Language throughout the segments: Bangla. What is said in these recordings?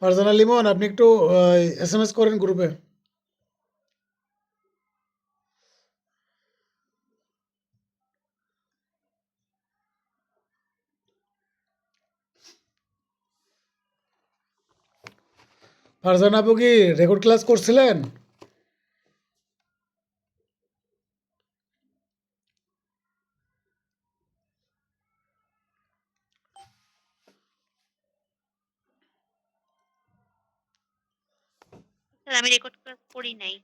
ফারজানা লিমন, আপনি একটু এসএমএস করেন গ্রুপে। ফারজানা আপু কি রেকর্ড ক্লাস করছিলেন? স্যার আমি রেকর্ড ক্লাস করি নাই।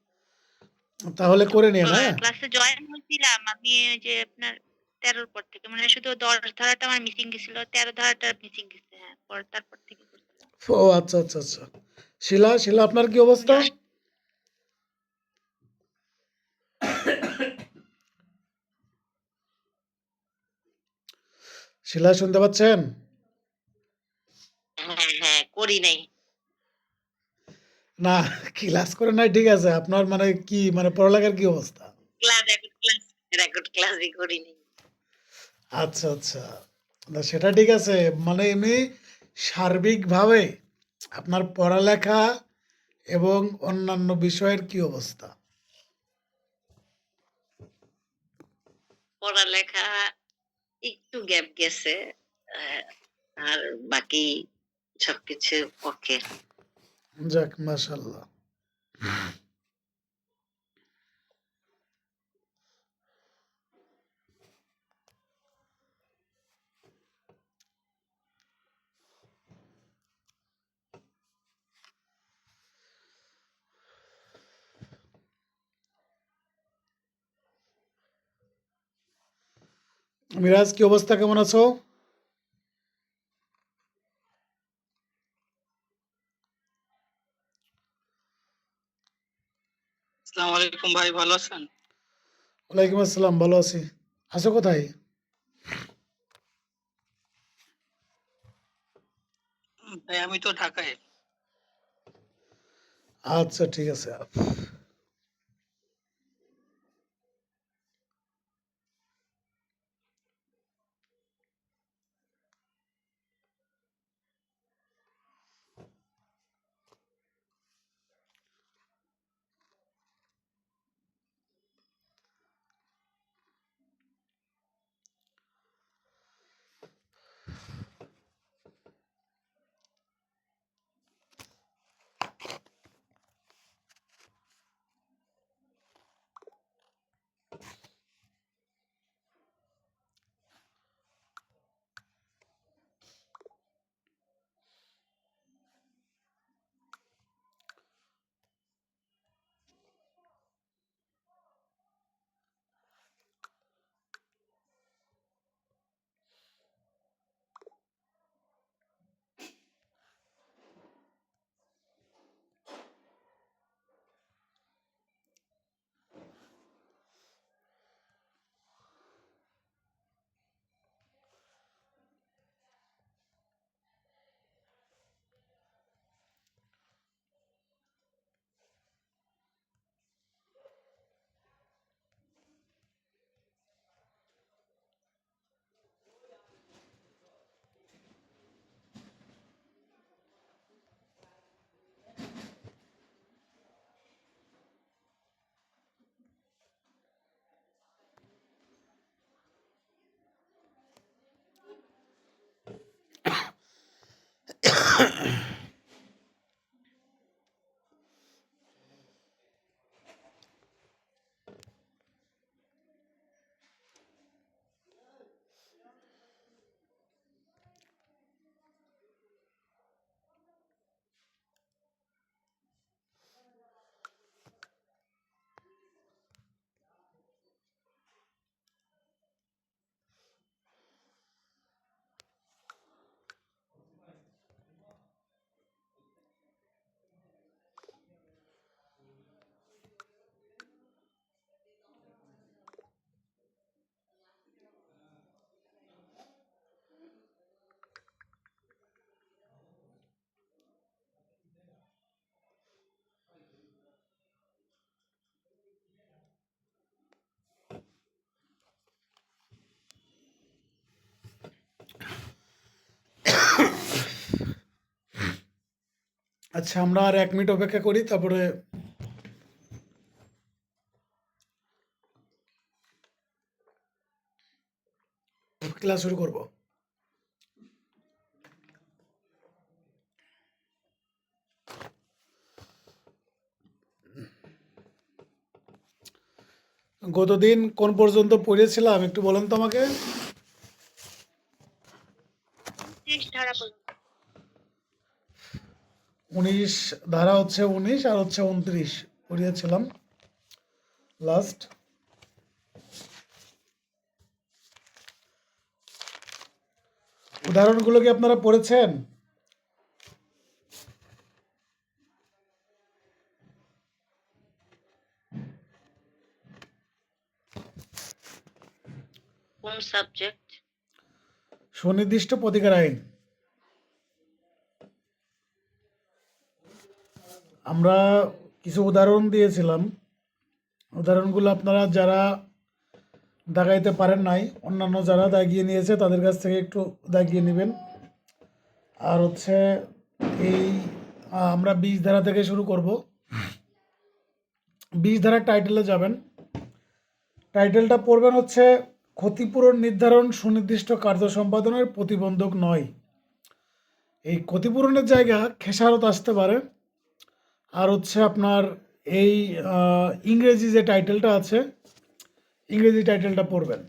তাহলে করে নিন, হ্যাঁ? ক্লাসে জয়েন হয়েছিলাম আমি ওই যে আপনার 13 র পর থেকে। মানে শুধু 10 ধারাটা আমার মিসিং গেছিল। 13 ধারাটা মিসিং গেছে। হ্যাঁ, তারপর থেকে করছিলাম। ও আচ্ছা, আচ্ছা, আচ্ছা। শিলা, শিলা আপনার কি অবস্থা? শিলা শুনতে পাচ্ছেন? হ্যাঁ, হ্যাঁ, করি নাই। না, ক্লাস করে নাই ঠিক আছে। আপনার মানে কি মানে পড়ালেখার কি অবস্থা? রেকর্ড ক্লাসই করি নাই। আচ্ছা, আচ্ছা। না সেটা ঠিক আছে। মানে এমনি সার্বিকভাবে আপনার পড়ালেখা এবং অন্যান্য বিষয়ের কি অবস্থা? পড়ালেখা একটু গ্যাপ গেছে। আহ, আর বাকি সবকিছু ওকে। যাক মাশাআল্লাহ। মিরাজ কি অবস্থা, কেমন আছো? আসসালামু আলাইকুম ভাই, ভালো আছেন? ওয়ালাইকুম আসসালাম, ভালো আছি। আছো কোথায়? ভাই আমি তো ঢাকায়। আচ্ছা ঠিক আছে। আচ্ছা, আমরা আর 1 মিনিট অপেক্ষা করি, তারপরে ক্লাস শুরু করব। গতদিন কোন পর্যন্ত পড়েছিলাম একটু বলেন তো আমাকে। 30 ধারা পর্যন্ত। 19 ধারা হচ্ছে 19 আর হচ্ছে 29 পড়িয়েছিলাম লাস্ট। উদাহরণগুলো কি আপনারা পড়েছেন? কোন সাবজেক্ট? সুনির্দিষ্ট প্রতিকার আইন। আমরা কিছু উদাহরণ দিয়েছিলাম, উদাহরণগুলো আপনারা যারা দাগাইতে পারেন নাই, অন্যান্য যারা দাগিয়ে নিয়েছে তাদের কাছ থেকে একটু দাগিয়ে নেবেন। আর হচ্ছে এই আমরা 20 ধারা থেকে শুরু করব। 20 ধারার টাইটেলে যাবেন। টাইটেলটা পড়বেন হচ্ছে ক্ষতিপূরণ নির্ধারণ সুনির্দিষ্ট কার্য সম্পাদনের প্রতিবন্ধক নয়। এই ক্ষতিপূরণের জায়গা খেসারত আসতে পারে। আর হচ্ছে আপনার এই ইংরেজি যে টাইটেলটা আছে, ইংরেজি টাইটেলটা পড়বেন।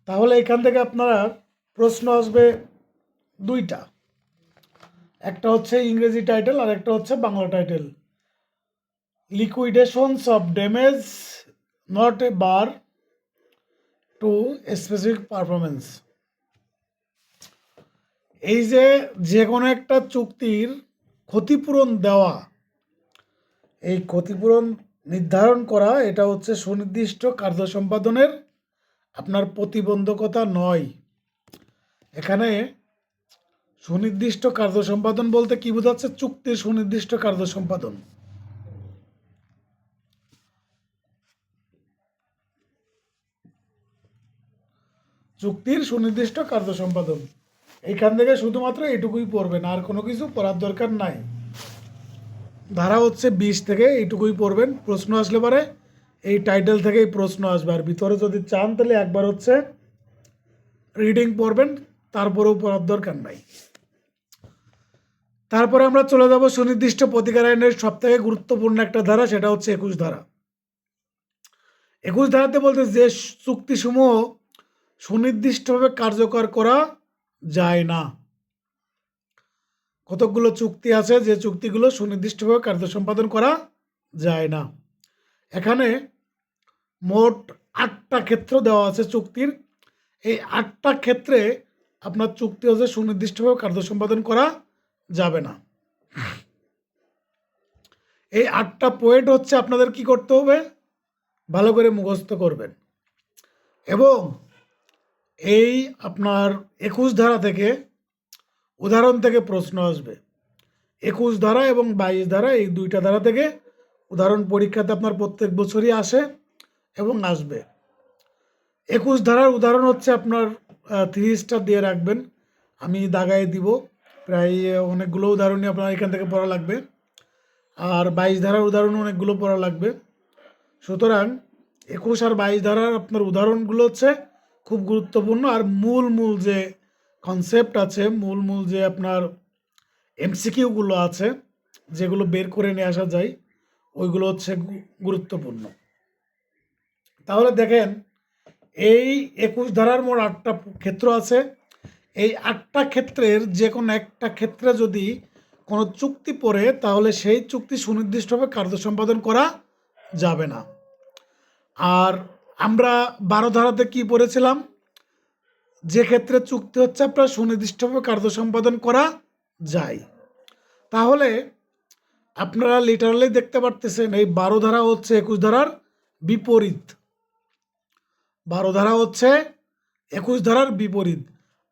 তাহলে এখান থেকে আপনারা প্রশ্ন আসবে 2টা, একটা হচ্ছে ইংরেজি টাইটেল আর একটা হচ্ছে Bangla title. Liquidations of damage not a bar to specific performance. এই যে কোনো একটা চুক্তির ক্ষতিপূরণ দেওয়া, এই ক্ষতিপূরণ নির্ধারণ করা, এটা হচ্ছে সুনির্দিষ্ট কার্য সম্পাদনের আপনার প্রতিবন্ধকতা নয়। এখানে সুনির্দিষ্ট কার্য সম্পাদন বলতে কি বোঝাচ্ছে? চুক্তির সুনির্দিষ্ট কার্য সম্পাদন। চুক্তির সুনির্দিষ্ট কার্য সম্পাদন, এইখান থেকে শুধুমাত্র এইটুকুই পড়বেন, আর কোনো কিছু পড়ার দরকার নাই। ধারা হচ্ছে 20 থেকে এইটুকুই পড়বেন। প্রশ্ন আসলে পরে এই টাইটেল থেকেই প্রশ্ন আসবে। আর ভিতরে যদি চান তাহলে একবার হচ্ছে রিডিং পড়বেন, তারপরেও পড়ার দরকার নাই। তারপরে আমরা চলে যাব সুনির্দিষ্ট প্রতিকার আইনের সবথেকে গুরুত্বপূর্ণ একটা ধারা, সেটা হচ্ছে 21 ধারা। 21 ধারাতে বলতে যে চুক্তিসমূহ সুনির্দিষ্টভাবে কার্যকর করা যায় না। কতকগুলো চুক্তি আছে যে চুক্তিগুলো সুনির্দিষ্টভাবে কার্য সম্পাদন করা যায় না। এখানে মোট 8টা ক্ষেত্র দেওয়া আছে চুক্তির। এই 8টা ক্ষেত্রে আপনার চুক্তি হচ্ছে সুনির্দিষ্টভাবে কার্য সম্পাদন করা যাবে না। এই 8টা পয়েন্ট হচ্ছে আপনাদের কি করতে হবে? ভালো করে মুখস্থ করবেন। এবং এই আপনার 21 ধারা থেকে উদাহরণ থেকে প্রশ্ন আসবে। 21 ধারা এবং 22 ধারা, এই 2টা ধারা থেকে উদাহরণ পরীক্ষাতে আপনার প্রত্যেক বছরই আসে এবং আসবে। 21 ধারার উদাহরণ হচ্ছে আপনার 3 স্টার দিয়ে রাখবেন, আমি দাগায় দিব। প্রায় অনেকগুলো উদাহরণই আপনার এখান থেকে পড়া লাগবে। আর 22 ধারার উদাহরণ অনেকগুলো পড়া লাগবে। সুতরাং 21 আর 22 ধারার আপনার উদাহরণগুলো হচ্ছে খুব গুরুত্বপূর্ণ। আর মূল যে কনসেপ্ট আছে, মূল যে আপনার এমসিকিউগুলো আছে যেগুলো বের করে নিয়ে আসা যায়, ওইগুলো হচ্ছে গুরুত্বপূর্ণ। তাহলে দেখেন, এই 21 ধারার মোট 8টা ক্ষেত্র আছে। এই 8টা ক্ষেত্রের যে কোনো একটা ক্ষেত্রে যদি কোনো চুক্তি পড়ে, তাহলে সেই চুক্তি সুনির্দিষ্টভাবে কার্য সম্পাদন করা যাবে না। আর আমরা 12 ধারাতে কি পড়েছিলাম? যে ক্ষেত্রে চুক্তি হচ্ছে আপনার সুনির্দিষ্টভাবে কার্য সম্পাদন করা যায়। তাহলে আপনারা লিটারালি দেখতে পারতেছেন, এই 12 ধারা হচ্ছে 21 ধারার বিপরীত। 12 ধারা হচ্ছে 21 ধারার বিপরীত,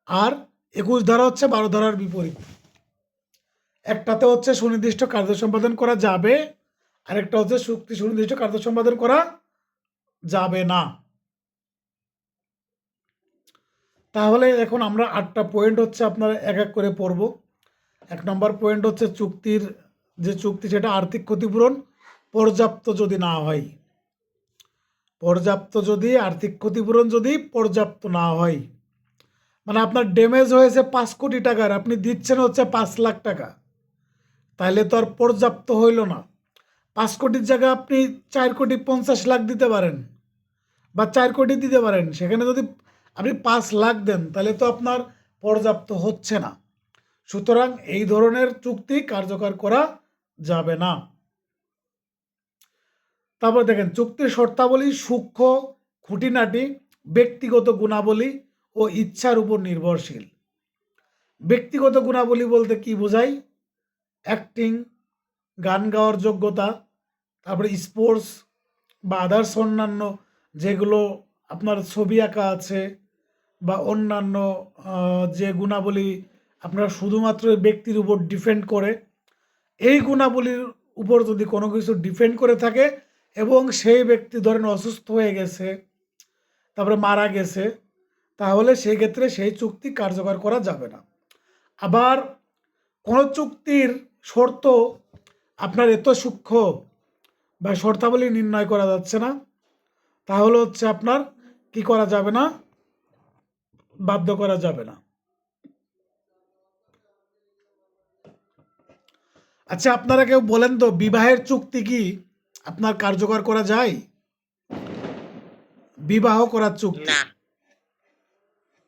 আর 21 ধারা হচ্ছে 12 ধারার বিপরীত। একটাতে হচ্ছে সুনির্দিষ্ট কার্য সম্পাদন করা যাবে, আরেকটা হচ্ছে চুক্তি সুনির্দিষ্ট কার্য সম্পাদন করা যাবে না। তাহলে এখন আমরা 8টা পয়েন্ট হচ্ছে আপনারা এক এক করে পড়ব। 1 নম্বর পয়েন্ট হচ্ছে চুক্তির যে চুক্তি সেটা আর্থিক ক্ষতিপূরণ পর্যাপ্ত যদি না হয়। আর্থিক ক্ষতিপূরণ যদি পর্যাপ্ত না হয়, মানে আপনার ড্যামেজ হয়েছে 5 কোটি টাকার, আপনি দিচ্ছেন হচ্ছে 5 লাখ টাকা, তাহলে তো আর পর্যাপ্ত হইল না। 5 কোটির জায়গায় আপনি 4 কোটি 50 লাখ দিতে পারেন, বা 4 কোটি দিতে পারেন। সেখানে যদি আপনি 5 লাখ দেন, তাহলে তো আপনার পর্যাপ্ত হচ্ছে না। সুতরাং এই ধরনের চুক্তি কার্যকর করা যাবে না। তারপর দেখেন, চুক্তির শর্তাবলী সূক্ষ্ম, খুঁটিনাটি, ব্যক্তিগত গুণাবলী ও ইচ্ছার উপর নির্ভরশীল। ব্যক্তিগত গুণাবলী বলতে কি বোঝায়? অ্যাক্টিং, গান গাওয়ার যোগ্যতা, তারপরে স্পোর্টস বা আদার্স অন্যান্য যেগুলো আপনার ছবি আঁকা আছে, বা অন্যান্য যে গুণাবলী আপনার শুধুমাত্র ওই ব্যক্তির উপর ডিপেন্ড করে, এই গুণাবলীর উপর যদি কোনো কিছু ডিপেন্ড করে থাকে এবং সেই ব্যক্তি ধরেন অসুস্থ হয়ে গেছে, তারপরে মারা গেছে, তাহলে সেই ক্ষেত্রে সেই চুক্তি কার্যকর করা যাবে না। আবার কোনো চুক্তির শর্ত আপনার এত সূক্ষ্ম বা শর্তাবলী নির্ণয় করা যাচ্ছে না, তাহলে হচ্ছে আপনার কি করা যাবে না? বাধ্য করা যাবে না। আচ্ছা, আপনারা কেউ বলেন তো, বিবাহের চুক্তি কি আপনার কার্যকর করা যায়? বিবাহ করার চুক্তি না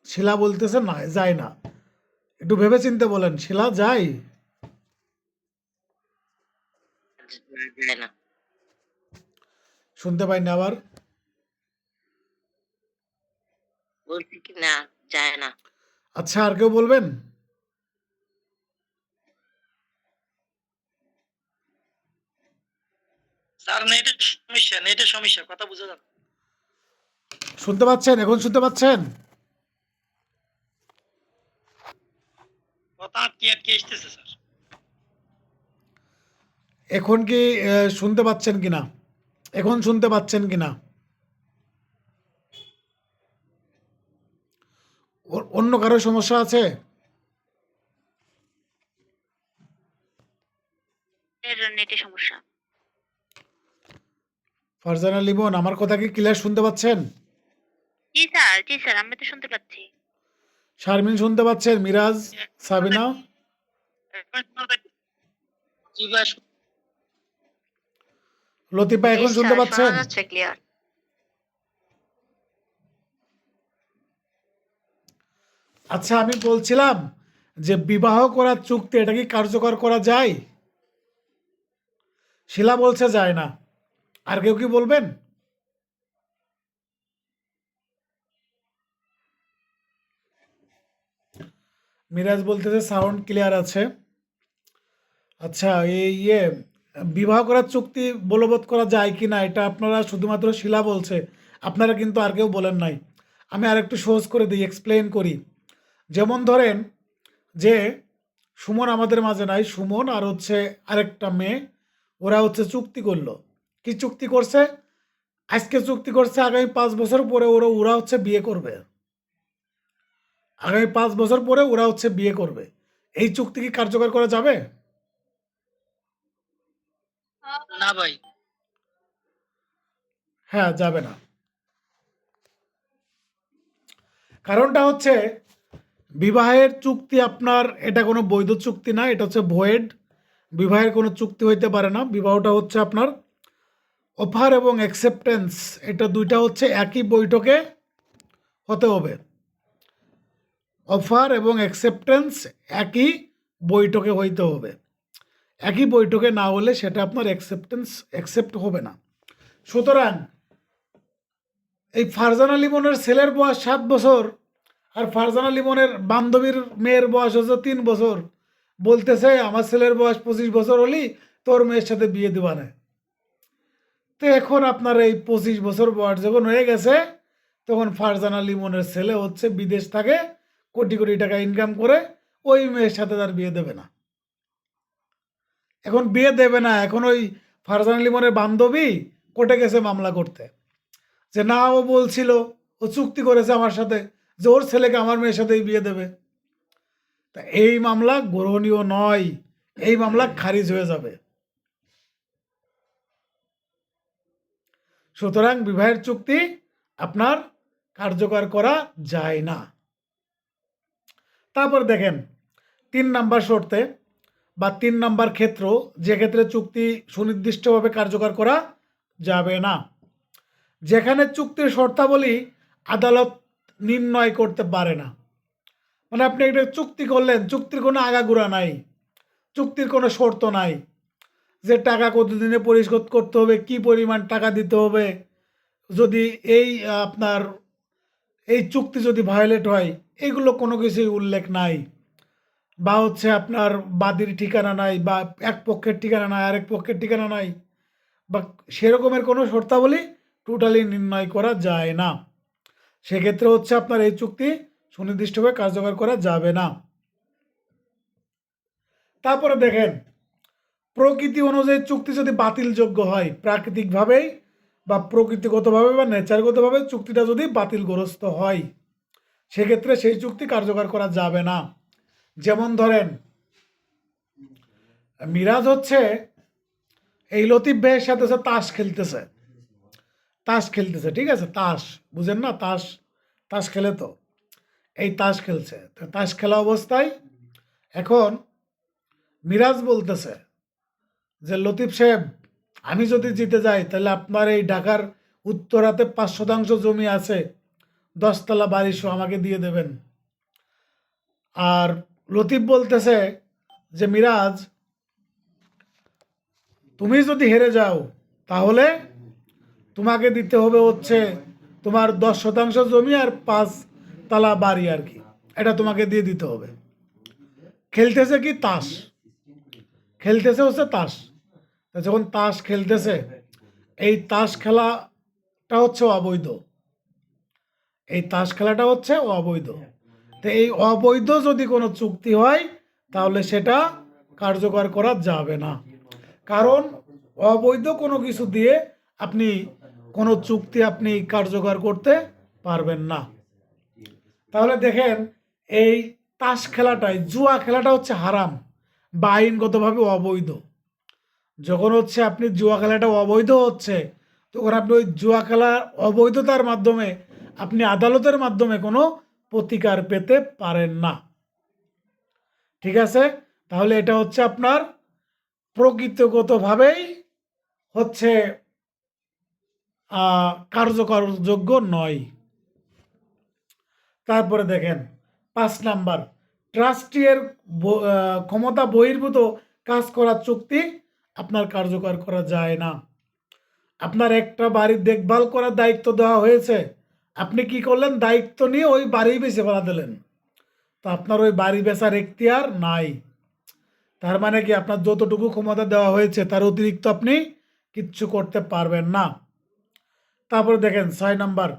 শিলা বলতেছে না, যায় না। একটু ভেবে চিন্তে বলেন, শিলা যায়? যায় না শুনতে পাইনি আবার। বলছি কি না যায় না আচ্ছা, আর কেউ বলবেন? স্যার নেটের সমস্যা কথা বুঝা যাচ্ছে না। শুনতে পাচ্ছেন? এখন শুনতে পাচ্ছেন? কথা আটকে আটকে আসতেছে স্যার। এখন কি শুনতে পাচ্ছেন কিনা? এখন শুনতে পাচ্ছেন কিনা? অন্য কারো সমস্যা আছে? এর নেটে সমস্যা। ফারজানা লিমন, আমার কথা কি ক্লিয়ার শুনতে পাচ্ছেন? জি স্যার, আমি তো শুনতে পাচ্ছি। শারমিন শুনতে পাচ্ছেন? মিরাজ, সাবিনা, জি ভাই, লতিফা এখন শুনতে পাচ্ছেন? শোনা যাচ্ছে ক্লিয়ার। আচ্ছা, আমি বলছিলাম যে বিবাহ করার চুক্তি এটা কি কার্যকর করা যায়? শিলা বলছে যায় না। আর কেউ কি বলবেন? মিরাজ বলতেছে সাউন্ড ক্লিয়ার আছে। আচ্ছা, এই বিবাহ করার চুক্তি বলবৎ করা যায় কি না, এটা আপনারা শুধুমাত্র শিলা বলছে, আপনারা কিন্তু আর কেউ বলেন নাই। আমি আর একটু সহজ করে দিই, এক্সপ্লেন করি। যেমন ধরেন যে সুমন আমাদের মাঝে নাই, সুমন আর হচ্ছে আরেকটা মেয়ে, ওরা হচ্ছে চুক্তি করলো। কি চুক্তি করছে? আজকে চুক্তি করছে আগামী 5 বছর পরে ওরা হচ্ছে বিয়ে করবে। আগামী 5 বছর পরে ওরা হচ্ছে বিয়ে করবে। এই চুক্তি কি কার্যকর করা যাবে? না ভাই। হ্যাঁ, যাবে না। কারণটা হচ্ছে বিবাহের চুক্তি আপনার এটা কোনো বৈধ চুক্তি না, এটা হচ্ছে ভয়েড। বিবাহের কোনো চুক্তি হইতে পারে না। বিবাহটা হচ্ছে আপনার অফার এবং অ্যাকসেপ্টেন্স, এটা দুইটা হচ্ছে একই বৈঠকে হতে হবে। অফার এবং অ্যাকসেপ্টেন্স একই বৈঠকে হইতে হবে। একই বৈঠকে না হলে সেটা আপনার অ্যাকসেপ্ট হবে না। সুতরাং এই ফারজানা লিমনের ছেলের বয়স 7 বছর আর ফারজানা লিমনের বান্ধবীর মেয়ের বয়স হচ্ছে 3 বছর, বলতেছে আমার ছেলের বয়স 25 বছর হলি তোর মেয়ের সাথে বিয়ে দিবা না। তো এখন আপনার এই 25 বছর বয়স যখন হয়ে গেছে, তখন ফারজানা লিমনের ছেলে হচ্ছে বিদেশ থাকে, কোটি কোটি টাকা ইনকাম করে, ওই মেয়ের সাথে তার বিয়ে দেবে না। এখন বিয়ে দেবে না, এখন ওই ফারজানা লিমনের বান্ধবী কোর্টে গেছে মামলা করতে, যে না ও বলছিল, ও চুক্তি করেছে আমার সাথে যে ওর ছেলেকে আমার মেয়ের সাথেই বিয়ে দেবে। তা এই মামলা গ্রহণীয় নয়, এই মামলা খারিজ হয়ে যাবে। সুতরাং বিবাহের চুক্তি আপনার কার্যকর করা যায় না। তারপর দেখেন 3 নাম্বার শর্তে বা 3 নাম্বার ক্ষেত্র, যে ক্ষেত্রে চুক্তি সুনির্দিষ্টভাবে কার্যকর করা যাবে না, যেখানে চুক্তির শর্তাবলী আদালত নির্ণয় করতে পারে না। মানে আপনি একটা চুক্তি করলেন, চুক্তির কোনো আগাগোড়া নাই, চুক্তির কোনো শর্ত নাই যে টাকা কতদিনে পরিশোধ করতে হবে, কি পরিমাণ টাকা দিতে হবে, যদি এই আপনার এই চুক্তি যদি ভায়োলেট হয়, এগুলো কোনো কিছুই উল্লেখ নাই। বা হচ্ছে আপনার বাদীর ঠিকানা নাই, বা এক পক্ষের ঠিকানা নাই, আরেক পক্ষের ঠিকানা নাই, বা সেরকমের কোনো শর্তাবলী টোটালি নির্ণয় করা যায় না। সেক্ষেত্রে হচ্ছে আপনার এই চুক্তি সুনির্দিষ্টভাবে কার্যকর করা যাবে না। তারপরে দেখেন, প্রকৃতি অনুযায়ী চুক্তি যদি বাতিলযোগ্য হয়, প্রাকৃতিকভাবেই বা প্রকৃতিগতভাবে বা নেচারগতভাবে চুক্তিটা যদি বাতিলগ্রস্ত হয়, সেক্ষেত্রে সেই চুক্তি কার্যকর করা যাবে না। যেমন ধরেন, মিরাজ হচ্ছে এই লতিফ ভাইয়ের সাথে তাস খেলতেছে, ঠিক আছে, তাস বুঝেন না, তাস খেলে, তো এই তাস খেলছে, তো তাস খেলা অবস্থায় এখন মিরাজ বলতেছে যে লতিফ সাহেব, আমি যদি জিতে যাই তাহলে আপনার এই ঢাকার উত্তরাতে 5% জমি আছে, 10 তলা বাড়ি সহ আমাকে দিয়ে দেবেন। আর লতিফ বলতেছে যে মিরাজ, তুমি যদি হেরে যাও তাহলে তোমাকে দিতে হবে হচ্ছে তোমার 10% জমি আর 5 তলা বাড়ি, আর কি, এটা তোমাকে দিয়ে দিতে হবে। খেলতেছে কি তাস, খেলতেছে হচ্ছে তাস। যখন তাস খেলতেছে, এই তাস খেলাটা হচ্ছে অবৈধ, এই তাস খেলাটা হচ্ছে অবৈধ। তো এই অবৈধ যদি কোনো চুক্তি হয়, তাহলে সেটা কার্যকর করা যাবে না, কারণ অবৈধ কোনো কিছু দিয়ে আপনি কোনো চুক্তি আপনি কার্যকর করতে পারবেন না। তাহলে দেখেন, এই তাস খেলাটাই, জুয়া খেলাটা হচ্ছে হারাম বা আইনগতভাবে অবৈধ। যখন হচ্ছে আপনি জুয়া খেলাটা অবৈধ হচ্ছে, তখন আপনি ওই জুয়া খেলার অবৈধতার মাধ্যমে আপনি আদালতের মাধ্যমে কোনো প্রতিকার পেতে পারেন না। ঠিক আছে, তাহলে এটা হচ্ছে আপনার প্রকৃতিগতভাবেই হচ্ছে কার্যকরযোগ্য নয়। তারপরে দেখেন 5 নাম্বার, ট্রাস্টির ক্ষমতা বহির্ভূত কাজ করার চুক্তি আপনার কার্যকর করা যায় না। আপনার একটা বাড়ির দেখভাল করার দায়িত্ব দেওয়া হয়েছে, আপনি কি করলেন, দায়িত্ব নিয়ে ওই বাড়ি বেচে ফেলা দিলেন, তো আপনার ওই বাড়ি বেচার এখতিয়ার নাই। তার মানে কি, আপনার যতটুকু ক্ষমতা দেওয়া হয়েছে তার অতিরিক্ত আপনি কিচ্ছু করতে পারবেন না। তারপরে দেখেন 6 নাম্বার,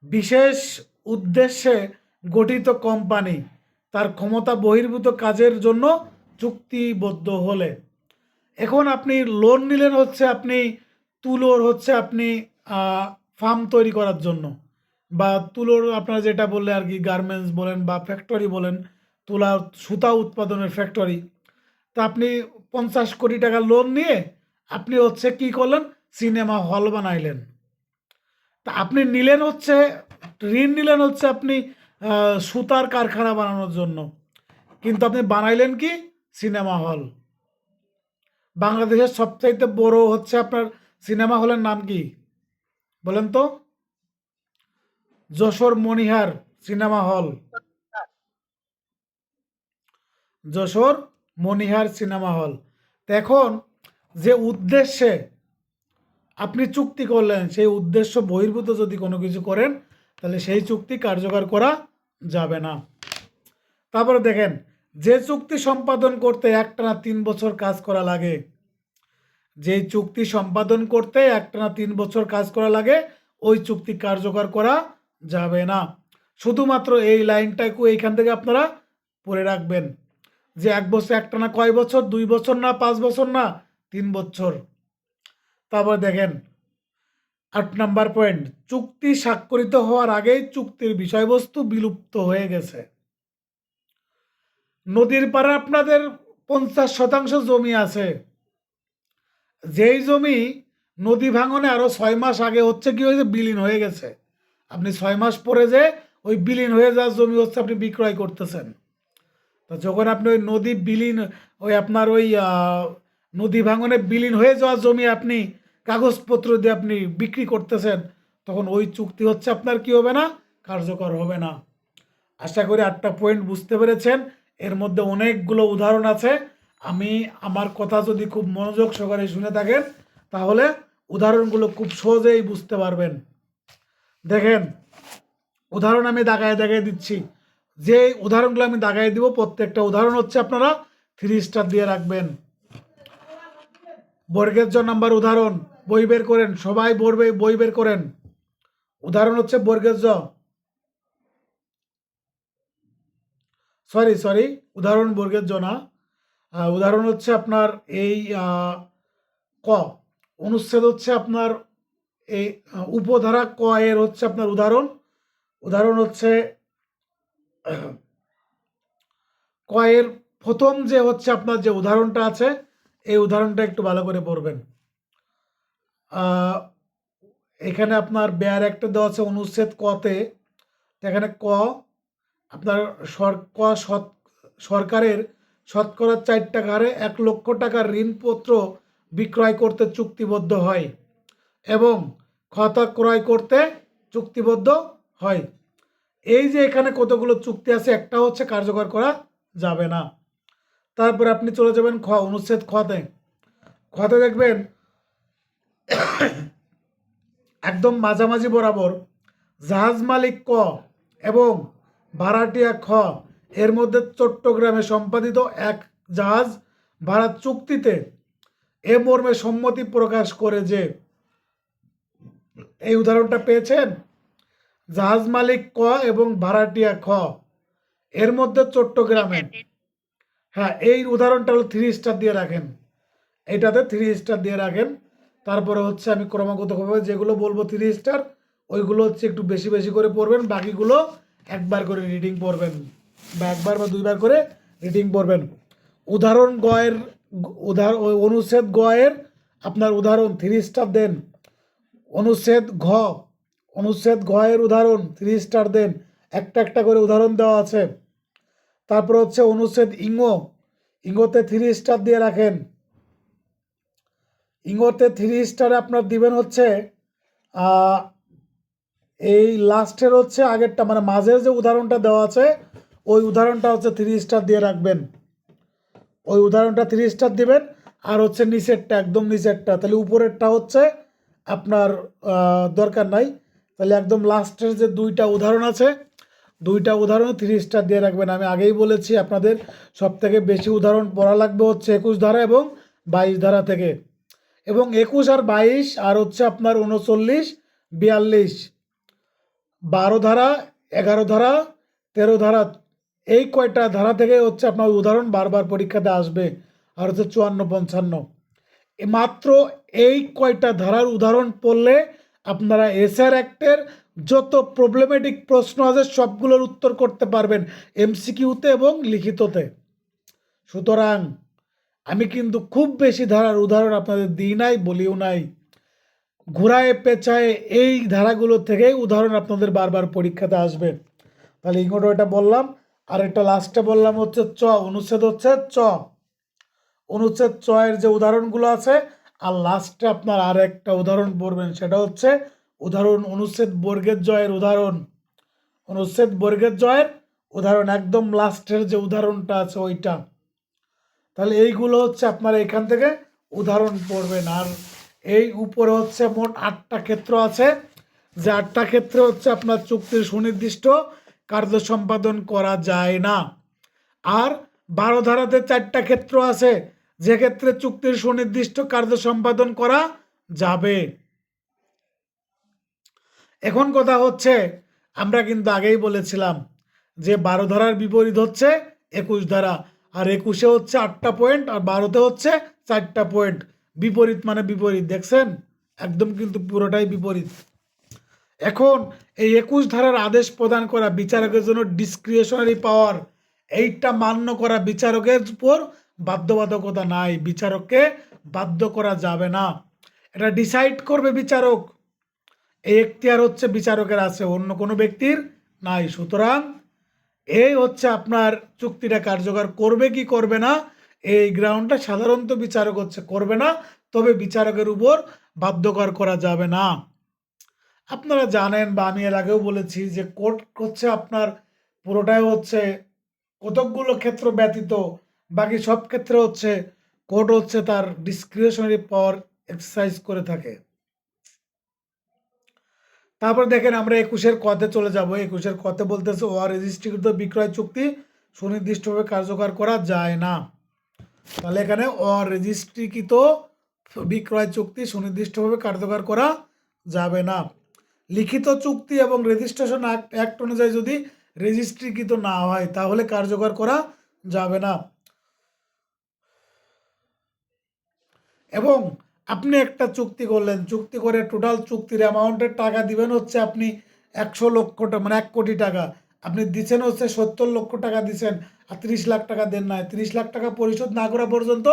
বিশেষ উদ্দেশ্যে গঠিত কোম্পানি তার ক্ষমতা বহির্ভূত কাজের জন্য চুক্তিবদ্ধ হলে, এখন আপনি লোন নিলেন হচ্ছে আপনি তুলোর হচ্ছে আপনি ফার্ম তৈরি করার জন্য, বা তুলোর আপনারা যেটা বললে আর কি, গার্মেন্টস বলেন বা ফ্যাক্টরি বলেন, তুলা সুতা উৎপাদনের ফ্যাক্টরি। তা আপনি 50 কোটি টাকা লোন নিয়ে আপনি হচ্ছে কি করলেন, সিনেমা হল বানাইলেন। তা আপনি নিলেন হচ্ছে, ঋণ নিলেন হচ্ছে আপনি সুতার কারখানা বানানোর জন্য, কিন্তু আপনি বানাইলেন কি সিনেমা হল। বাংলাদেশের সবচাইতে বড় হচ্ছে আপনার সিনেমা হলের নাম কি বলেন তো? যশোর মণিহার সিনেমা হল, যশোর মণিহার সিনেমা হল। তো এখন যে উদ্দেশ্যে আপনি চুক্তি করলেন, সেই উদ্দেশ্য বহির্ভূত যদি কোনো কিছু করেন, তাহলে সেই চুক্তি কার্যকর করা যাবে না। তারপরে দেখেন, যে চুক্তি সম্পাদন করতে একটানা 3 বছর কাজ করা লাগে, যে চুক্তি সম্পাদন করতে একটানা 3 বছর কাজ করা লাগে, ওই চুক্তি কার্যকর করা যাবে না। শুধুমাত্র এই লাইনটাকে এইখান থেকে আপনারা পড়ে রাখবেন যে 1 বছর একটানা কয় বছর, 2 বছর না, 5 বছর না, 3 বছর। তারপর দেখেন 8 নাম্বার পয়েন্ট, চুক্তি স্বাক্ষরিত হওয়ার আগেই চুক্তির বিষয়বস্তু বিলুপ্ত হয়ে গেছে। নদীর পাড়ে আপনাদের 50% জমি আছে, যেই জমি নদী ভাঙনে আরো 6 মাস আগে হচ্ছে কি হয়েছে, বিলীন হয়ে গেছে। আপনি 6 মাস পরে যে ওই বিলীন হয়ে যাওয়ার জমি হচ্ছে আপনি বিক্রয় করতেছেন। তো যখন আপনি ওই নদী বিলীন, ওই আপনার ওই নদী ভাঙনে বিলীন হয়ে যাওয়া জমি আপনি কাগজপত্র দিয়ে আপনি বিক্রি করতেছেন, তখন ওই চুক্তি হচ্ছে আপনার কি হবে না, কার্যকর হবে না। আশা করি 8টা পয়েন্ট বুঝতে পেরেছেন। এর মধ্যে অনেকগুলো উদাহরণ আছে। আমি আমার কথা যদি খুব মনোযোগ সহকারে শুনে থাকেন, তাহলে উদাহরণগুলো খুব সহজেই বুঝতে পারবেন। দেখেন, উদাহরণ আমি দাগায় দিচ্ছি। যে উদাহরণগুলো আমি দাগায় দিব, প্রত্যেকটা উদাহরণ হচ্ছে আপনারা 3 স্টার দিয়ে রাখবেন। বর্গের জ নাম্বার উদাহরণ, বই বের করেন, সবাই বই বের করেন। উদাহরণ হচ্ছে বর্গের জ, সরি, উদাহরণ বর্গের জ না, উদাহরণ হচ্ছে আপনার এই ক। অনুচ্ছেদ হচ্ছে আপনার এই উপধারা ক এর হচ্ছে আপনার উদাহরণ হচ্ছে ক এর প্রথম যে হচ্ছে আপনার যে উদাহরণটা আছে, এই উদাহরণটা একটু ভালো করে পড়বেন। এখানে আপনার ব্যয়ের একটা দেওয়া আছে অনুচ্ছেদ কতে। এখানে ক আপনার সরকারের শতকরা 4 হারে 1 লক্ষ টাকার ঋণপত্র বিক্রয় করতে চুক্তিবদ্ধ হয় এবং খাতা ক্রয় করতে চুক্তিবদ্ধ হয়। এই যে এখানে কতগুলো চুক্তি আছে, একটা হচ্ছে কার্যকর করা যাবে না। তারপরে আপনি চলে যাবেন অনুচ্ছেদ খতে দেখবেন একদম মাঝামাঝি বরাবর জাহাজ মালিক ক এবং ভাড়াটিয়া খ এর মধ্যে চট্টগ্রামে সম্পাদিত এক জাহাজ ভাড়া চুক্তিতে এ মর্মে সম্মতি প্রকাশ করে যে, এই উদাহরণটা পেয়েছেন, জাহাজ মালিক ক এবং ভাড়াটিয়া খ এর মধ্যে চট্টগ্রামে, হ্যাঁ, এই উদাহরণটা হলো 3 স্টার দিয়ে রাখেন, এটাতে 3 স্টার দিয়ে রাখেন। তারপরে হচ্ছে আমি ক্রমাগতভাবে যেগুলো বলবো 3 স্টার, ওইগুলো হচ্ছে একটু বেশি বেশি করে পড়বেন, বাকিগুলো একবার করে রিডিং পড়বেন বা 1বার বা 2বার করে রিডিং পড়বেন। উদাহরণ গয়ের অনুচ্ছেদ গয়ের আপনার উদাহরণ 3 স্টার দেন। অনুচ্ছেদ ঘ এর উদাহরণ 3 স্টার দেন, একটা করে উদাহরণ দেওয়া আছে। তারপর হচ্ছে অনুচ্ছেদ ইঙ্গতে 3 স্টার দিয়ে রাখেন। ইঙ্গতে 3 স্টার আপনার দিবেন হচ্ছে এই লাস্টের হচ্ছে আগেরটা, মানে মাঝের যে উদাহরণটা দেওয়া আছে, ওই উদাহরণটা হচ্ছে 3 স্টার দিয়ে রাখবেন। ওই উদাহরণটা 3 স্টার দিবেন। আর হচ্ছে নিচেরটা, একদম নিচেরটা, তাহলে উপরেরটা হচ্ছে আপনার দরকার নাই। তাহলে একদম লাস্টের যে 2টা উদাহরণ আছে, 2টা উদাহরণ 3 স্টার দিয়ে রাখবেন। আমি আগেই বলেছি আপনাদের সবথেকে বেশি উদাহরণ পড়া লাগবে হচ্ছে 21 ধারা এবং 22 ধারা থেকে, এবং 21 আর 22 আর হচ্ছে আপনার 39, 42, 12 ধারা, 11 ধারা, 13 ধারা, এই কয়টা ধারা থেকে হচ্ছে আপনার উদাহরণ বারবার পরীক্ষাতে আসবে। আর হচ্ছে 54, 55, মাত্র এই কয়টা ধারার উদাহরণ পড়লে আপনারা এসআর অ্যাক্টের যত প্রবলেমেটিক প্রশ্ন আছে সবগুলোর উত্তর করতে পারবেন এমসিকিউতে এবং লিখিততে। সুতরাং আমি কিন্তু খুব বেশি ধারার উদাহরণ আপনাদের দিই নাই, বলিও নাই। ঘোরায় পেঁচায় এই ধারাগুলো থেকেই উদাহরণ আপনাদের বারবার পরীক্ষাতে আসবে। তাহলে ইগনোর এটা বললাম। আর একটা লাস্টে বললাম হচ্ছে চ, অনুচ্ছেদ হচ্ছে চ, অনুচ্ছেদ চ এর যে উদাহরণগুলো আছে, আর লাস্টে আপনার আর একটা উদাহরণ পড়বেন, সেটা হচ্ছে উদাহরণ অনুচ্ছেদ বর্গের জয়ের উদাহরণ, অনুচ্ছেদ বর্গের জয়ের উদাহরণ, একদম লাস্টের যে উদাহরণটা আছে ওইটা। তাহলে এইগুলো হচ্ছে আপনারা এখান থেকে উদাহরণ পড়বেন। আর এই উপরে হচ্ছে মোট 8টা ক্ষেত্র আছে, যে 8টা ক্ষেত্রে হচ্ছে আপনার চুক্তির সুনির্দিষ্ট কার্য সম্পাদন করা যায় না। আর 12 ধারাতে 4টা ক্ষেত্র আছে, যে ক্ষেত্রে চুক্তির সুনির্দিষ্ট কার্য সম্পাদন করা যাবে। এখন কথা হচ্ছে, আমরা কিন্তু আগেই বলেছিলাম যে 12 ধারার বিপরীত হচ্ছে 21 ধারা, আর 21-এ হচ্ছে 8টা পয়েন্ট, আর 12-তে হচ্ছে 4টা পয়েন্ট। বিপরীত মানে বিপরীত, দেখছেন একদম কিন্তু পুরোটাই বিপরীত। এখন এই 21 ধারার আদেশ প্রদান করা বিচারকের জন্য ডিসক্রিশনারি পাওয়ার, এইটা মান্য করা বিচারকের উপর বাধ্যবাধকতা নাই, বিচারককে বাধ্য করা যাবে না, এটা ডিসাইড করবে বিচারক। এই এখতিয়ার হচ্ছে বিচারকের আছে, অন্য কোনো ব্যক্তির নাই। সুতরাং এই হচ্ছে আপনার চুক্তিটা কার্যকর করবে কি করবে না, এই গ্রাউন্ডটা সাধারণত বিচারক হচ্ছে করবে না, তবে বিচারকের উপর বাধ্যকর করা যাবে না। আপনারা জানেন বা আমি এর আগেও বলেছি যে কোর্ট হচ্ছে আপনার পুরোটাই হচ্ছে কতকগুলো ক্ষেত্র ব্যতীত বাকি সব ক্ষেত্রে হচ্ছে কোর্ট হচ্ছে তার ডিসক্রিশনারি পাওয়ার এক্সারসাইজ করে থাকে। তারপর দেখেন আমরা 21-এর কতে চলে যাব। 21-এর কতে বলতেছে অরেজিস্ট্রিকৃত বিক্রয় চুক্তি সুনির্দিষ্টভাবে কার্যকর করা যায় না। তাহলে এখানে অরেজিস্ট্রিকৃত বিক্রয় চুক্তি সুনির্দিষ্টভাবে কার্যকর করা যাবে না। লিখিত চুক্তি এবং রেজিস্ট্রেশন অ্যাক্ট অনুযায়ী যদি রেজিস্ট্রিকৃত না হয় তাহলে কার্যকর করা যাবে না। এবং আপনি একটা চুক্তি করলেন, চুক্তি করে টোটাল চুক্তির অ্যামাউন্টের টাকা দিবেন হচ্ছে আপনি 100 লক্ষ টাকা, মানে 1 কোটি টাকা, আপনি দিচ্ছেন হচ্ছে 70 লক্ষ টাকা দিচ্ছেন, আর 30 লাখ টাকা দেন নাই, 30 লাখ টাকা পরিশোধ না করা পর্যন্ত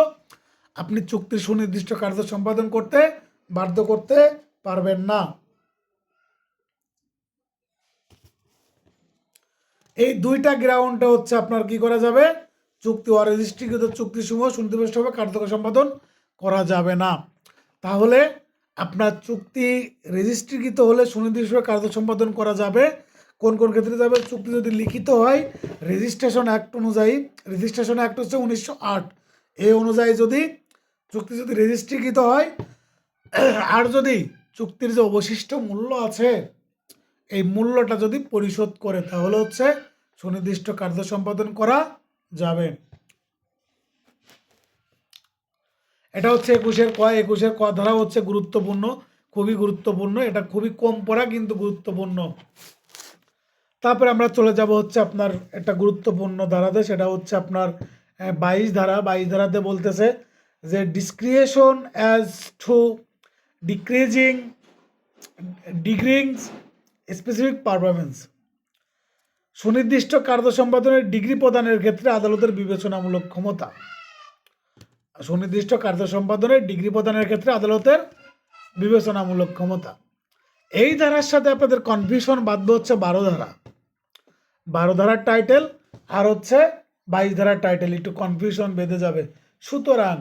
আপনি চুক্তির সুনির্দিষ্ট কার্য সম্পাদন করতে বাধ্য করতে পারবেন না। এই দুইটা গ্রাউন্ডে হচ্ছে আপনার কি করা যাবে, চুক্তি অরেজিস্ট্রিকৃত চুক্তিসমূহ সুনির্দিষ্টভাবে কার্যকর সম্পাদন করা যাবে না। তাহলে আপনার চুক্তি রেজিস্ট্রিকৃত হলে সুনির্দিষ্টভাবে কার্য সম্পাদন করা যাবে। কোন কোন ক্ষেত্রে যাবে, চুক্তি যদি লিখিত হয় রেজিস্ট্রেশন অ্যাক্ট অনুযায়ী, রেজিস্ট্রেশন অ্যাক্ট হচ্ছে 1908, এই অনুযায়ী যদি চুক্তি যদি রেজিস্ট্রিকৃত হয়, আর যদি চুক্তির যে অবশিষ্ট মূল্য আছে এই মূল্যটা যদি পরিশোধ করে তাহলে হচ্ছে সুনির্দিষ্ট কার্য সম্পাদন করা যাবে। এটা হচ্ছে 21-এর ক। 21-এর ক ধারা হচ্ছে গুরুত্বপূর্ণ, খুবই গুরুত্বপূর্ণ, এটা খুবই কম পড়া কিন্তু গুরুত্বপূর্ণ। তারপরে আমরা চলে যাব হচ্ছে আপনার একটা গুরুত্বপূর্ণ ধারাতে, সেটা হচ্ছে আপনার 22 ধারা। 22 ধারাতে বলতেছে যে discretion as to decreasing specific performance, সুনির্দিষ্ট কার্য সম্পাদনের ডিগ্রি প্রদানের ক্ষেত্রে আদালতের বিবেচনামূলক ক্ষমতা, সুনির্দিষ্ট কার্য সম্পাদনের ডিগ্রি প্রদানের ক্ষেত্রে আদালতের বিবেচনামূলক ক্ষমতা। এই ধারার সাথে আপনাদের কনফিউশন বাধ্য হচ্ছে 12 ধারা, 12 ধারার টাইটেল আর হচ্ছে 22 ধারার টাইটেল, একটু কনফিউশন বেঁধে যাবে। সুতরাং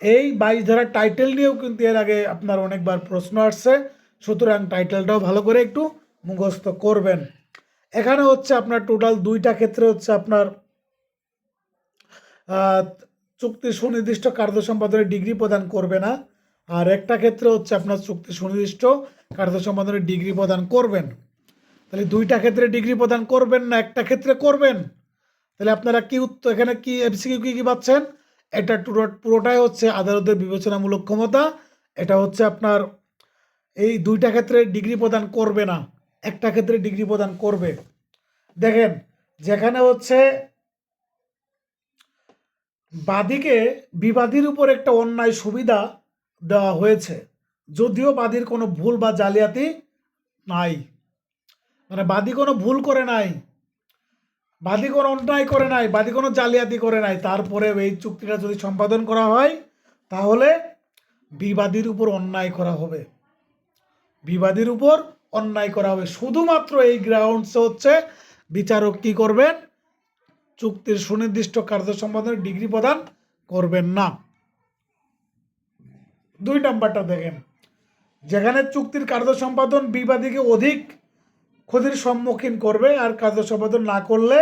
এই 22 ধারার টাইটেল নিয়েও কিন্তু এর আগে আপনার অনেকবার প্রশ্ন আসছে, সুতরাং টাইটেলটাও ভালো করে একটু মুখস্থ করবেন। এখানে হচ্ছে আপনার টোটাল 2টা ক্ষেত্রে হচ্ছে আপনার চুক্তি সুনির্দিষ্ট কার্য সম্পাদনের ডিগ্রি প্রদান করবে না, আর একটা ক্ষেত্রে হচ্ছে আপনার চুক্তি সুনির্দিষ্ট কার্য সম্পাদনের ডিগ্রি প্রদান করবেন। তাহলে 2টা ক্ষেত্রে ডিগ্রি প্রদান করবেন না, একটা ক্ষেত্রে করবেন। তাহলে আপনারা কি উত্তর এখানে কি এমসিকিউ কি পাচ্ছেন, এটা পুরোটাই হচ্ছে আদালতের বিবেচনামূলক ক্ষমতা। এটা হচ্ছে আপনার এই 2টা ক্ষেত্রে ডিগ্রি প্রদান করবে না, একটা ক্ষেত্রে ডিগ্রি প্রদান করবে। দেখেন যেখানে হচ্ছে বাদীকে বিবাদীর উপর একটা অন্যায় সুবিধা দেওয়া হয়েছে, যদিও বাদীর কোনো ভুল বা জালিয়াতি নাই, মানে বাদী কোনো ভুল করে নাই, বাদী কোনো অন্যায় করে নাই, বাদী কোনো জালিয়াতি করে নাই, তারপরে এই চুক্তিটা যদি সম্পাদন করা হয় তাহলে বিবাদীর উপর অন্যায় করা হবে, বিবাদীর উপর অন্যায় করা হবে। শুধুমাত্র এই গ্রাউন্ডসে হচ্ছে বিচারক কি করবেন? চুক্তির সুনির্দিষ্ট কার্য সম্পাদনের ডিগ্রি প্রদান করবেন না। 2 নাম্বারটা দেখেন, যেখানে চুক্তির কার্য সম্পাদন বিবাদীকে অধিক ক্ষতির সম্মুখীন করবে আর কার্য সম্পাদন না করলে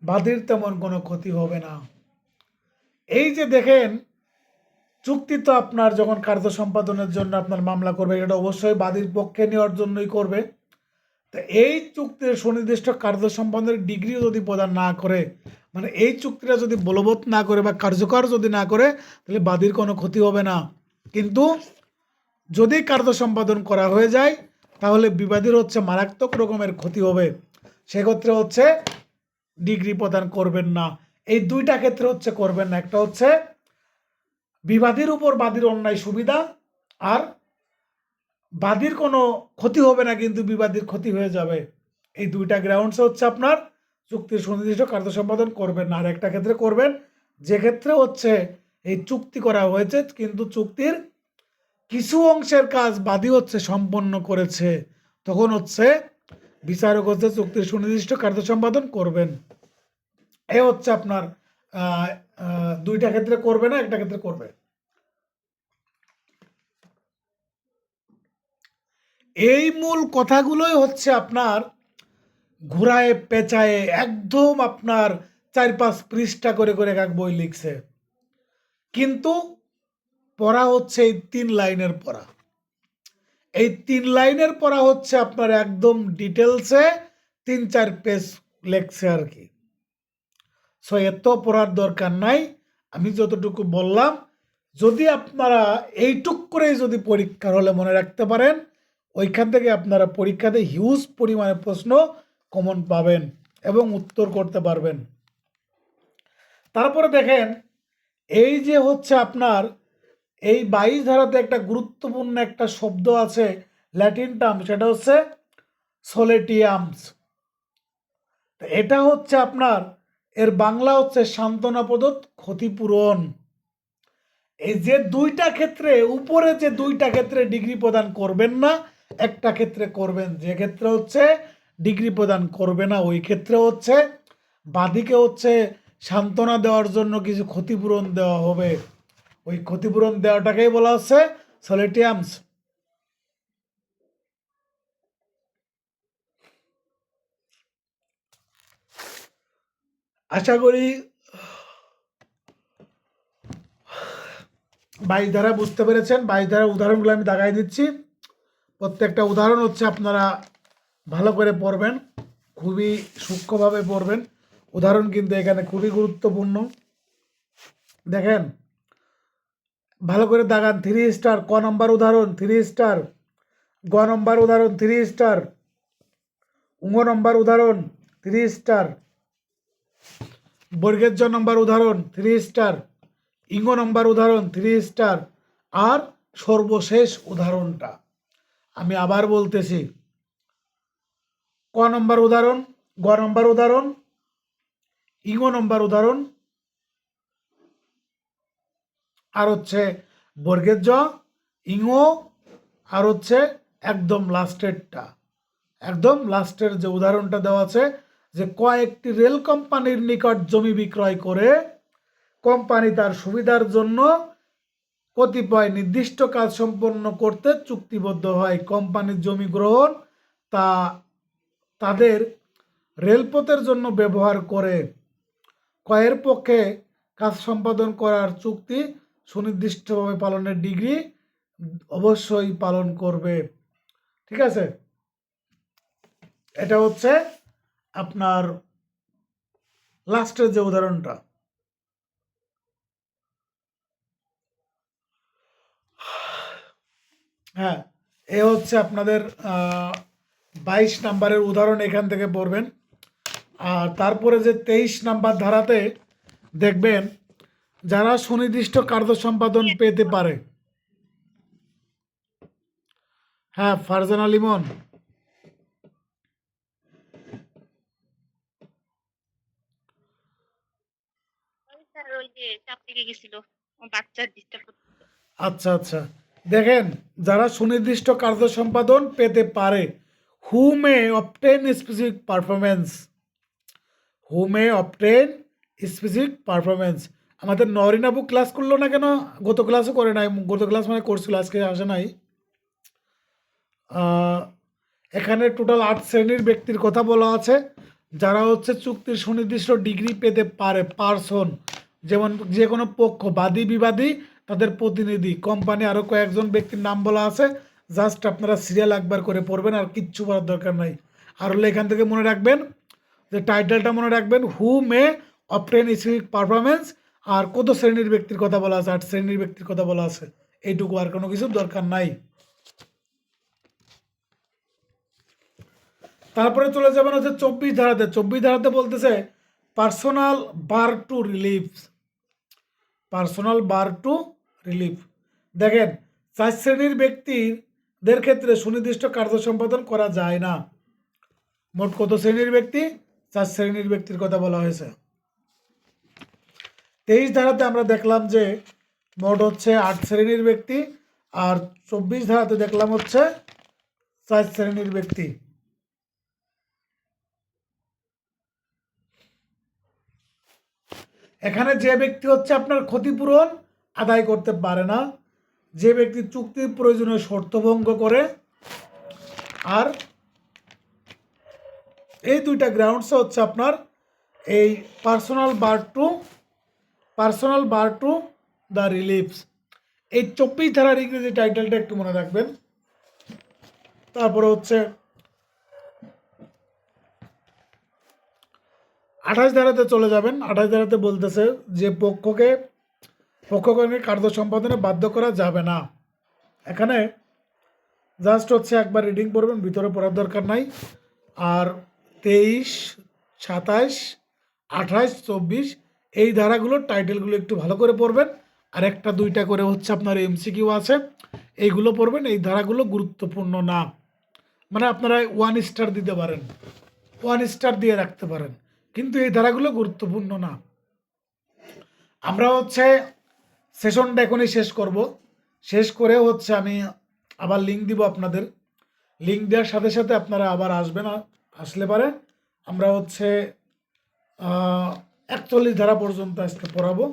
বাদীর তেমন কোনো ক্ষতি হবে না। এই যে দেখেন, চুক্তি তো আপনার যখন কার্য সম্পাদনের জন্য আপনার মামলা করবে, এটা অবশ্যই বাদীর পক্ষে নেওয়ার জন্যই করবে। তো এই চুক্তির সুনির্দিষ্ট কার্য সম্পাদনের ডিগ্রি যদি প্রদান না করে, মানে এই চুক্তিটা যদি বলবৎ না করে বা কার্যকর যদি না করে, তাহলে বাদীর কোনো ক্ষতি হবে না। কিন্তু যদি কার্য সম্পাদন করা হয়ে যায় তাহলে বিবাদীর হচ্ছে মারাত্মক রকমের ক্ষতি হবে। সেক্ষেত্রে হচ্ছে ডিগ্রি প্রদান করবেন না। এই 2টা ক্ষেত্রে হচ্ছে করবেন না। একটা হচ্ছে বিবাদীর উপর বাদীর অন্যায় সুবিধা, আর বাদীর কোনো ক্ষতি হবে না কিন্তু বিবাদীর ক্ষতি হয়ে যাবে। এই 2টা গ্রাউন্ডস হচ্ছে আপনার চুক্তির সুনির্দিষ্ট কার্য সম্পাদন করবেন না। আর একটা ক্ষেত্রে করবেন, যে ক্ষেত্রে হচ্ছে এই চুক্তি করা হয়েছে কিন্তু চুক্তির কিছু অংশের কাজ বাদী হচ্ছে সম্পন্ন করেছে, তখন হচ্ছে বিচারক হচ্ছে চুক্তির সুনির্দিষ্ট কার্য সম্পাদন করবেন। এ হচ্ছে আপনার 2টা ক্ষেত্রে করবে না, একটা ক্ষেত্রে করবে। এই মূল কথাগুলোই হচ্ছে আপনার ঘুরায় পেঁচায়ে একদম আপনার 4-5 পৃষ্ঠা করে করে এক বই লিখছে, কিন্তু পড়া হচ্ছে এই 3 লাইনের পড়া। এই 3 লাইনের পড়া হচ্ছে আপনার একদম ডিটেলসে 3-4 পেজ লেখছে আর কি। সো এত পড়ার দরকার নাই। আমি যতটুকু বললাম, যদি আপনারা এইটুক করেই যদি পরীক্ষার হলে মনে রাখতে পারেন, ওইখান থেকে আপনারা পরীক্ষাতে হিউজ পরিমাণে প্রশ্ন কমন পাবেন এবং উত্তর করতে পারবেন। তারপরে দেখেন, এই যে হচ্ছে আপনার এই 22 ধারাতে একটা গুরুত্বপূর্ণ একটা শব্দ আছে, ল্যাটিন টার্ম, সেটা হচ্ছে সোলেটিয়ামস। এটা হচ্ছে আপনার, এর বাংলা হচ্ছে সান্ত্বনা প্রদত্ত ক্ষতিপূরণ। এই যে 2টা ক্ষেত্রে, উপরে যে 2টা ক্ষেত্রে ডিগ্রি প্রদান করবেন না, একটা ক্ষেত্রে করবেন। যে ক্ষেত্রে হচ্ছে ডিগ্রি প্রদান করবে না ওই ক্ষেত্রে হচ্ছে বাদীকে হচ্ছে সান্ত্বনা দেওয়ার জন্য কিছু ক্ষতিপূরণ দেওয়া হবে। ওই ক্ষতিপূরণ দেওয়াটাকেই বলা হচ্ছে সোলেটিয়ামস। আশা করি 22 ধারা বুঝতে পেরেছেন। 22 ধারার উদাহরণগুলো আমি দেখাই দিচ্ছি। প্রত্যেকটা উদাহরণ হচ্ছে আপনারা ভালো করে পড়বেন, খুবই সূক্ষ্মভাবে পড়বেন। উদাহরণ কিন্তু এখানে খুবই গুরুত্বপূর্ণ। দেখেন, ভালো করে দাগান। 3 স্টার। ক নম্বর উদাহরণ 3 স্টার। গ নম্বর উদাহরণ 3 স্টার। উঙ্গ নম্বর উদাহরণ 3 স্টার। বর্গের জ নম্বর উদাহরণ 3 স্টার। ইঙ্গ নম্বর উদাহরণ 3 স্টার। আর সর্বশেষ উদাহরণটা আমি আবার বলতেছি, ক নম্বর উদাহরণ, গ নম্বর উদাহরণ, ইঙ্গ নম্বর উদাহরণ, আর হচ্ছে বর্গের জ, ইঙ্গ, আর হচ্ছে একদম লাস্টেরটা, একদম লাস্টের যে উদাহরণটা দেওয়া আছে, যে কয়েকটি রেল কোম্পানির নিকট জমি বিক্রয় করে কোম্পানি তার সুবিধার জন্য কতিপয় নির্দিষ্ট কাজ সম্পন্ন করতে চুক্তিবদ্ধ হয়। কোম্পানির জমি গ্রহণ তা তাদের রেলপথের জন্য ব্যবহার করে কয়ের পক্ষে কাজ সম্পাদন করার চুক্তি সুনির্দিষ্টভাবে পালনের ডিগ্রি অবশ্যই পালন করবে। ঠিক আছে, এটা হচ্ছে আপনার লাস্টের যে উদাহরণটা। হ্যাঁ, এ হচ্ছে আপনাদের 22 নাম্বারের উদাহরণ, এখান থেকে পড়বেন। আর তারপরে যে 23 নাম্বার ধারাতে দেখবেন, যারা সুনির্দিষ্ট কার্য সম্পাদন পেতে পারে। হ্যাঁ, ফারজানা লিমন। স্যার ওই যে চাপ লেগে গেছিল, ও বাচ্চার ডিস্টার্ব করতেছে। আচ্ছা আচ্ছা, দেখেন, যারা সুনির্দিষ্ট কার্য সম্পাদন পেতে পারে, হু মে অবটেন স্পেসিফিক পারফরমেন্স, হু মে অবটেন স্পেসিফিক পারফরমেন্স। আমাদের নরিন আপু ক্লাস করলো না কেন? গত ক্লাসও করে নাই, গত ক্লাস মানে করছিল, আজকে আসে নাই। এখানে টোটাল 8 শ্রেণীর ব্যক্তির কথা বলা আছে, যারা হচ্ছে চুক্তির সুনির্দিষ্ট ডিগ্রি পেতে পারে পার্সন, যেমন যে কোনো পক্ষ, বাদী বিবাদী, তাদের প্রতিনিধি, কোম্পানি, আরও কয়েকজন ব্যক্তির নাম বলা আছে। জাস্ট আপনারা সিরিয়াল একবার করে পড়বেন, আর কিচ্ছু করার দরকার নাই। আর হলে এখান থেকে মনে রাখবেন যে টাইটেলটা মনে রাখবেন, হু মে অবটেন স্পেসিফিক পারফরমেন্স, আর কত শ্রেণীর ব্যক্তির কথা বলা আছে, 8 শ্রেণীর ব্যক্তির কথা বলা আছে। এইটুকু, আর কোনো কিছু দরকার নাই। তারপরে চলে যাবেন হচ্ছে 24 ধারাতে। 24 ধারাতে বলতেছে পার্সোনাল বার টু রিলিফ। পার্সোনাল বার টু রিলিফ। দেখেন, 4 শ্রেণীর ব্যক্তিদের ক্ষেত্রে সুনির্দিষ্ট কার্য সম্পাদন করা যায় না। মোট কত শ্রেণীর ব্যক্তি? 4 শ্রেণীর ব্যক্তির কথা বলা হয়েছে। 23 ধারাতে আমরা দেখলাম যে মোট হচ্ছে 8 শ্রেণীর ব্যক্তি, আর 24 ধারাতে দেখলাম হচ্ছে 4 শ্রেণীর ব্যক্তি। এখানে যে ব্যক্তি হচ্ছে আপনার ক্ষতিপূরণ আদায় করতে পারে না, যে ব্যক্তি চুক্তির প্রয়োজনীয় শর্ত ভঙ্গ করে, আর এই দুইটা গ্রাউন্ডস হচ্ছে আপনার এই personal bar to the reliefs. এই 24 ধারার ইংরেজি টাইটেলটা একটু মনে রাখবেন। তারপরে হচ্ছে 28 ধারাতে চলে যাবেন। 28 ধারাতে বলতেছে যে পক্ষকে কার্য সম্পাদনে বাধ্য করা যাবে না। এখানে জাস্ট হচ্ছে একবার রিডিং পড়বেন, ভিতরে পড়ার দরকার নাই। আর 23, 27, 28, 24 এই ধারাগুলোর টাইটেলগুলো একটু ভালো করে পড়বেন। আর 1-2টা করে হচ্ছে আপনার এমসিকিউ আছে, এইগুলো পড়বেন। এই ধারাগুলো গুরুত্বপূর্ণ না, মানে আপনারা 1 স্টার দিতে পারেন, 1 স্টার দিয়ে রাখতে পারেন, কিন্তু এই ধারাগুলো গুরুত্বপূর্ণ না। আমরা হচ্ছে সেশনটা এখনই শেষ করব। শেষ করে হচ্ছে আমি আবার লিঙ্ক দিব আপনাদের। লিঙ্ক দেওয়ার সাথে সাথে আপনারা আবার আসবেন, আসলে পারে আমরা হচ্ছে 41 ধারা পর্যন্ত আজকে পড়াবো।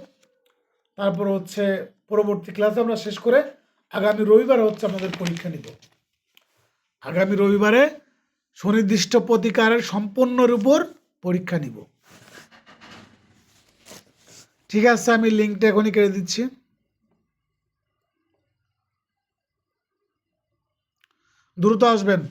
তারপর হচ্ছে পরবর্তী ক্লাসে আমরা শেষ করে আগামী রবিবার হচ্ছে আমাদের পরীক্ষা নিব। আগামী রবিবারে সুনির্দিষ্ট প্রতিকারের সম্পূর্ণর উপর পরীক্ষা নিব। ঠিক আছে, আমি লিঙ্কটা এখনই কেটে দিচ্ছি। দ্রুত আসবেন।